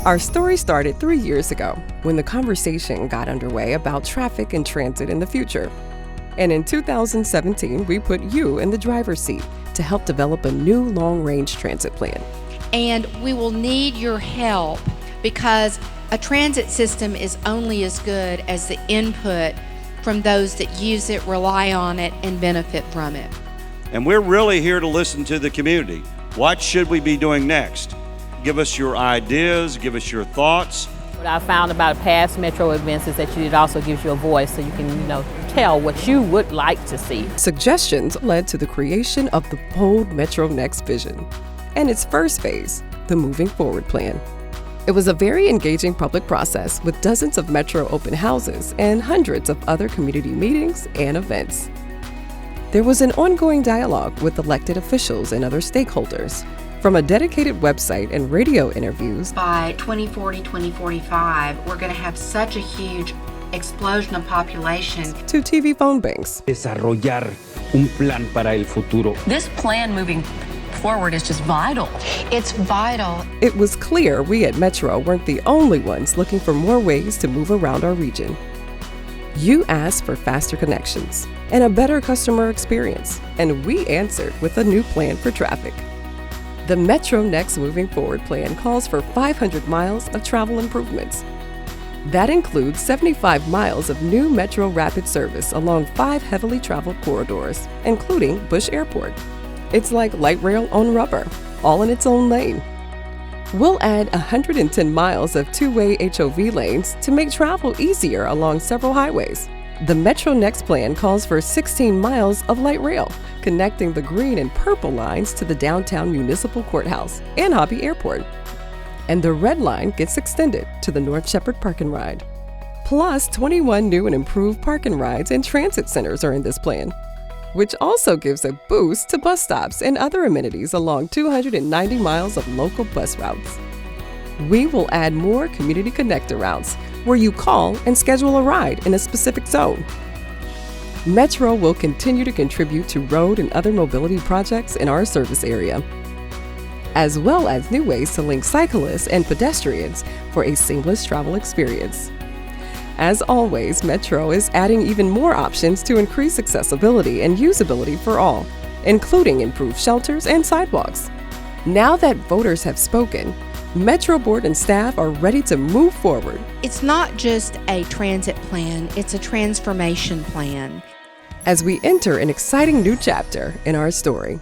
Our story started 3 years ago when the conversation got underway about traffic and transit in the future. And in 2017, we put you in the driver's seat to help develop a new long-range transit plan. And we will need your help because a transit system is only as good as the input from those that use it, rely on it, and benefit from it. And we're really here to listen to the community. What should we be doing next? Give us your ideas, give us your thoughts. What I found about past Metro events is that it also gives you a voice so you can, tell what you would like to see. Suggestions led to the creation of the bold METRONext vision and its first phase, the Moving Forward Plan. It was a very engaging public process with dozens of Metro open houses and hundreds of other community meetings and events. There was an ongoing dialogue with elected officials and other stakeholders. From a dedicated website and radio interviews, by 2040, 2045, we're going to have such a huge explosion of population, to TV phone banks. Desarrollar un plan para el futuro. This plan moving forward is just vital. It's vital. It was clear we at Metro weren't the only ones looking for more ways to move around our region. You asked for faster connections and a better customer experience, and we answered with a new plan for traffic. The METRONext Moving Forward Plan calls for 500 miles of travel improvements. That includes 75 miles of new Metro rapid service along 5 heavily traveled corridors, including Bush Airport. It's like light rail on rubber, all in its own lane. We'll add 110 miles of two-way HOV lanes to make travel easier along several highways. The METRONext plan calls for 16 miles of light rail, connecting the green and purple lines to the downtown municipal courthouse and Hobby Airport. And the red line gets extended to the North Shepherd Park and Ride. Plus, 21 new and improved park and rides and transit centers are in this plan, which also gives a boost to bus stops and other amenities along 290 miles of local bus routes. We will add more community connector routes where you call and schedule a ride in a specific zone. Metro will continue to contribute to road and other mobility projects in our service area, as well as new ways to link cyclists and pedestrians for a seamless travel experience. As always, Metro is adding even more options to increase accessibility and usability for all, including improved shelters and sidewalks. Now that voters have spoken, Metro Board and staff are ready to move forward. It's not just a transit plan, it's a transformation plan. As we enter an exciting new chapter in our story.